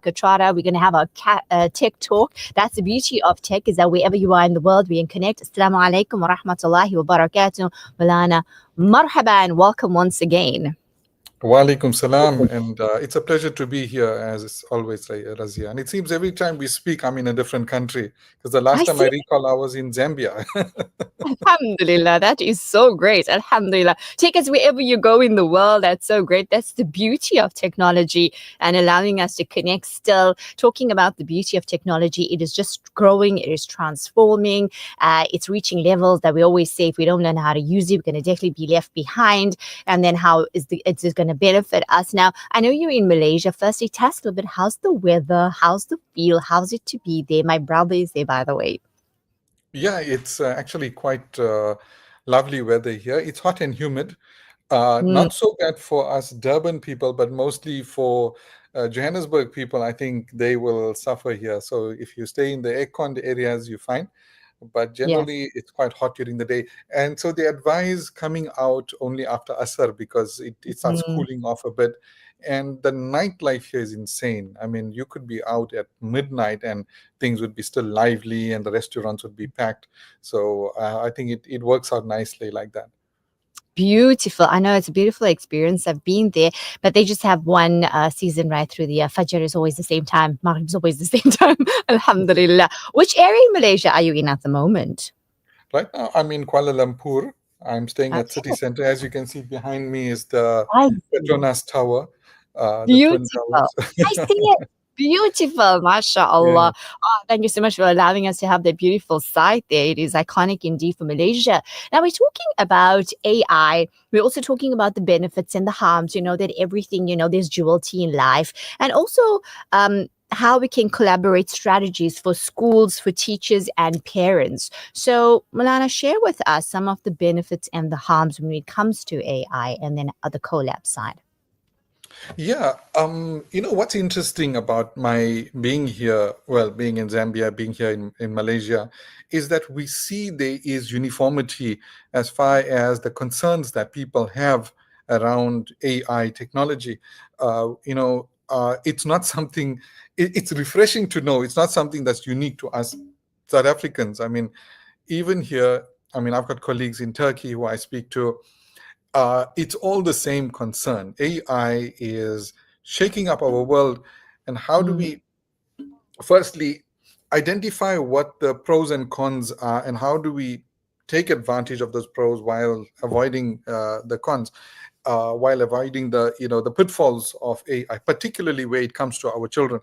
like a trotter. We're going to have a tech talk. That's the beauty of tech, is that wherever you are in the world, we can connect. Assalamu alaikum wa rahmatullahi wa barakatuh. Malana, marhaba, and welcome once again. Walaikum salam, and it's a pleasure to be here as it's always, Razia. And it seems every time we speak, I'm in a different country because the I last time I see. recall, I was in Zambia. Alhamdulillah, that is so great. Alhamdulillah. Take us wherever you go in the world. That's so great. That's the beauty of technology and allowing us to connect still. Talking about the beauty of technology, it is just growing, it is transforming, it's reaching levels that we always say if we don't learn how to use it, we're going to definitely be left behind. And then how is it's going to benefit us. Now, I know you're in Malaysia. Firstly, tell us a little bit, how's the weather? How's the feel? How's it to be there? My brother is there, by the way. Yeah, it's actually quite lovely weather here. It's hot and humid. Mm, Not so bad for us Durban people, but mostly for Johannesburg people. I think they will suffer here. So if you stay in the air-conned areas, you're fine. But yes. generally, it's quite hot during the day. And so they advise coming out only after Asr because it starts Mm. cooling off a bit. And the nightlife here is insane. I mean, you could be out at midnight and things would be still lively and the restaurants would be packed. So I think it works out nicely like that. Beautiful. I know it's a beautiful experience. I've been there, but they just have one season right through the year. Fajr is always the same time. Maghrib is always the same time. Alhamdulillah. Which area in Malaysia are you in at the moment? Right now, I'm in Kuala Lumpur. I'm staying at City Okay. Center. As you can see behind me is the I see. Petronas Tower, the Twin Beautiful. Towers. I see it. Beautiful, Yeah. mashallah. Oh, thank you so much for allowing us to have that beautiful site there. It is iconic indeed for Malaysia. Now, we're talking about AI. We're also talking about the benefits and the harms, that everything, there's duality in life. And also, how we can collaborate strategies for schools, for teachers, and parents. So, Malana, share with us some of the benefits and the harms when it comes to AI and then the collab side. Yeah, what's interesting about my being here, well, being in Zambia, being here in Malaysia, is that we see there is uniformity as far as the concerns that people have around AI technology. It's not something, it's refreshing to know it's not something that's unique to us South Africans. I mean, even here, I mean, I've got colleagues in Turkey who I speak to. It's all the same concern. AI is shaking up our world. And how do Mm, we, firstly, identify what the pros and cons are, and how do we take advantage of those pros while avoiding the cons, while avoiding the pitfalls of AI, particularly where it comes to our children.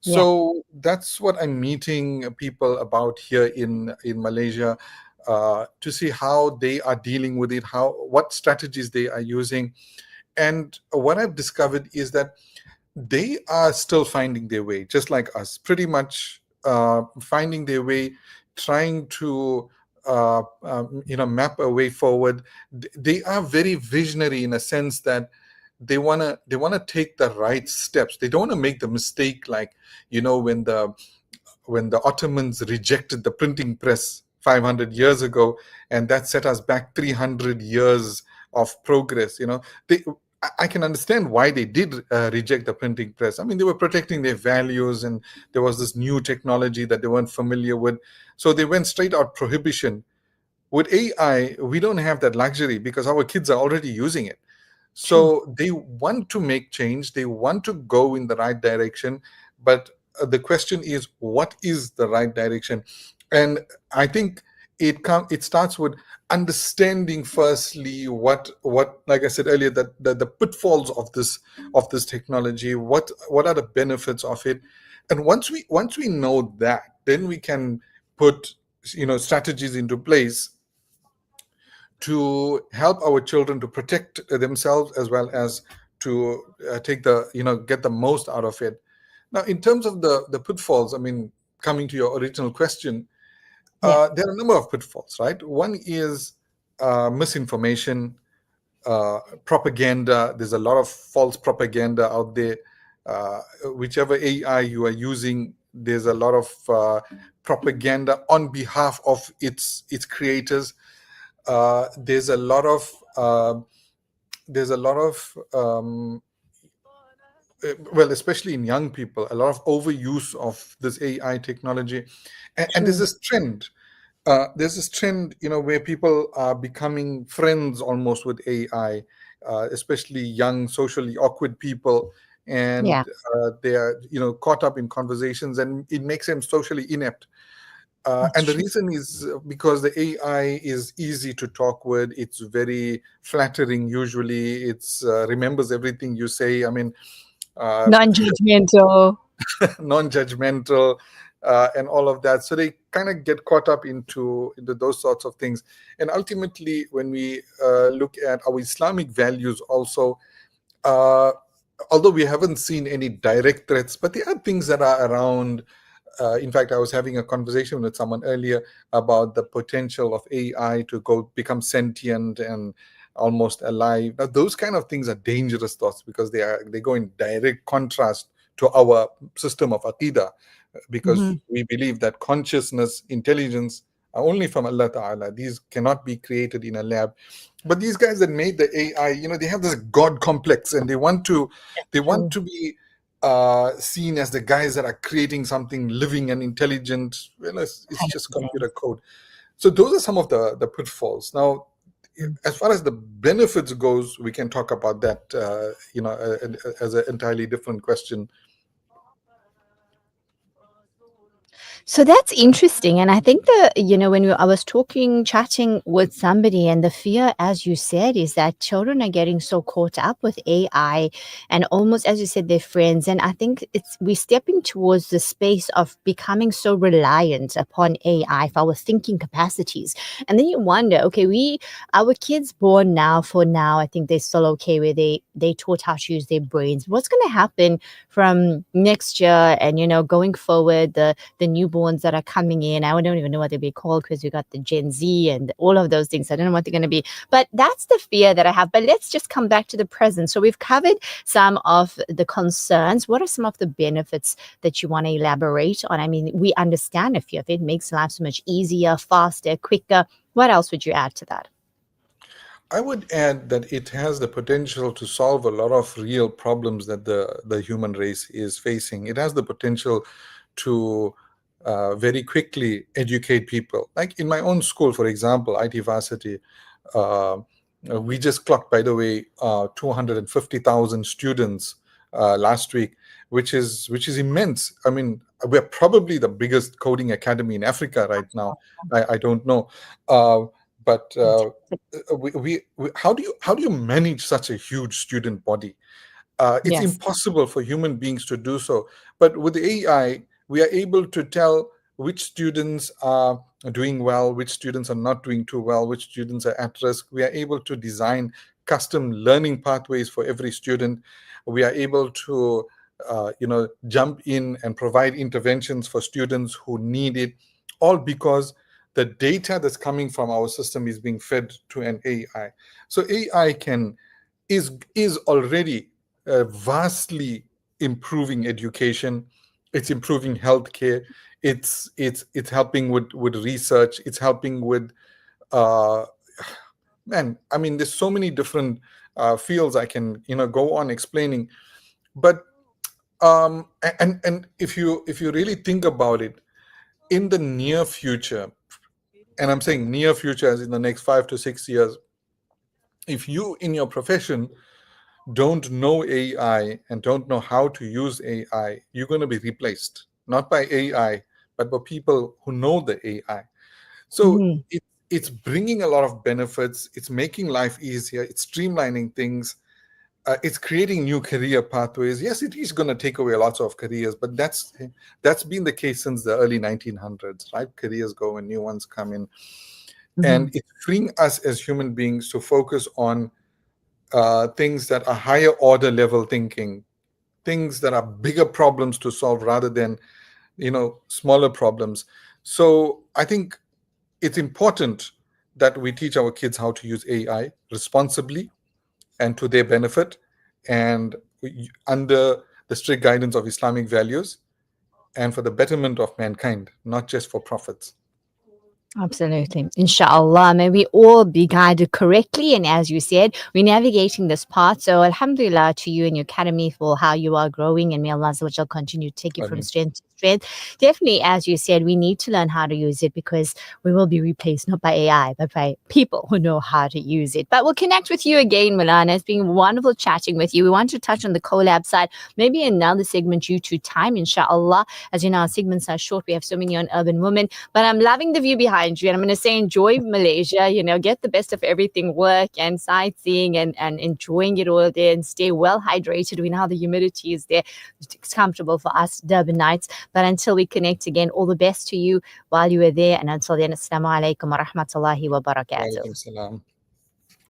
yeah. So that's what I'm meeting people about here in Malaysia, to see how they are dealing with it, what strategies they are using. And what I've discovered is that they are still finding their way, just like us, pretty much finding their way, trying to map a way forward. They are very visionary in a sense that they want to take the right steps. They don't want to make the mistake, like when the Ottomans rejected the printing press 500 years ago, and that set us back 300 years of progress. I can understand why they did reject the printing press. I mean, they were protecting their values, and there was this new technology that they weren't familiar with. So they went straight out prohibition. With AI, we don't have that luxury because our kids are already using it. True. So they want to make change, they want to go in the right direction, but the question is, what is the right direction? And I think it starts with understanding firstly what like I said earlier, that the pitfalls of this technology, what are the benefits of it. And once we know that, then we can put strategies into place to help our children to protect themselves, as well as to take get the most out of it. Now, in terms of the pitfalls, I mean, coming to your original question, Yeah. there are a number of pitfalls, right? One is misinformation, propaganda. There's a lot of false propaganda out there. Whichever AI you are using, there's a lot of propaganda on behalf of its creators. There's a lot of well, especially in young people, a lot of overuse of this AI technology, and True. there's this trend, where people are becoming friends almost with AI, especially young, socially awkward people, Yeah. and they are, caught up in conversations, and it makes them socially inept. That's And the true. reason is because the AI is easy to talk with. It's very flattering. Usually, it's remembers everything you say. I mean, uh, Non-judgmental. non-judgmental, and all of that. So they kind of get caught up into those sorts of things. And ultimately, when we look at our Islamic values, also, uh, although we haven't seen any direct threats, but there are things that are around. In fact, I was having a conversation with someone earlier about the potential of AI to go become sentient and almost alive. Now, those kind of things are dangerous thoughts because they go in direct contrast to our system of aqidah, because Hmm. we believe that consciousness, intelligence are only from Allah Ta'ala. These cannot be created in a lab. But these guys that made the AI, they have this God complex, and they want to be seen as the guys that are creating something living and intelligent. Well, it's just 100%. computer code. So those are some of the pitfalls. Now, as far as the benefits goes, we can talk about that, as an entirely different question. So that's interesting. And I think when I was chatting with somebody, and the fear, as you said, is that children are getting so caught up with AI and almost, as you said, they're friends. And I think we're stepping towards the space of becoming so reliant upon AI for our thinking capacities. And then you wonder, okay, our kids born now, for now, I think they're still okay where they taught how to use their brains. What's going to happen from next year and, going forward, the newborns that are coming in? I don't even know what they'll be called because we got the Gen Z and all of those things. I don't know what they're going to be. But that's the fear that I have. But let's just come back to the present. So we've covered some of the concerns. What are some of the benefits that you want to elaborate on? I mean, we understand a few of it makes life so much easier, faster, quicker. What else would you add to that? I would add that it has the potential to solve a lot of real problems that the human race is facing. It has the potential to very quickly educate people. Like in my own school, for example, IT Varsity, uh, we just clocked, by the way, 250,000 students last week, which is immense. I mean, we're probably the biggest coding academy in Africa right now. I don't know, uh, but how do you manage such a huge student body? It's Yes. impossible for human beings to do so. But with AI, we are able to tell which students are doing well, which students are not doing too well, which students are at risk. We are able to design custom learning pathways for every student. We are able to, jump in and provide interventions for students who need it, all because the data that's coming from our system is being fed to an AI. So AI is already vastly improving education. It's improving healthcare. It's helping with research. It's helping with, uh, man. I mean, there's so many different fields I can go on explaining. But and if you really think about it, in the near future, and I'm saying near future as in the next 5 to 6 years, if you in your profession don't know AI and don't know how to use AI, you're going to be replaced, not by AI, but by people who know the AI. So Mhm. it's bringing a lot of benefits. It's making life easier. It's streamlining things. It's creating new career pathways. Yes, it is going to take away lots of careers, but that's been the case since the early 1900s, right? Careers go and new ones come in, and Mhm. it's freeing us as human beings to focus on things that are higher order level thinking, things that are bigger problems to solve rather than smaller problems. So I think it's important that we teach our kids how to use AI responsibly and to their benefit, and under the strict guidance of Islamic values, and for the betterment of mankind, not just for profits. Absolutely. Inshallah. May we all be guided correctly. And as you said, we're navigating this path. So alhamdulillah to you and your academy for how you are growing. And may Allah Azza wa Jal continue to take you I from mean, strength to strength. Definitely, as you said, we need to learn how to use it because we will be replaced not by AI, but by people who know how to use it. But we'll connect with you again, Milana. It's been wonderful chatting with you. We want to touch on the collab side, maybe another segment due to time, inshallah. As you know, our segments are short. We have so many on urban women. But I'm loving the view behind you. And I'm going to say, enjoy Malaysia, get the best of everything, work and sightseeing and enjoying it all there and stay well hydrated. We know how the humidity is there. It's comfortable for us Durbanites. But until we connect again, all the best to you while you are there. And until then, Assalamu alaikum wa rahmatullahi wa wa barakatuh. alaikum salam.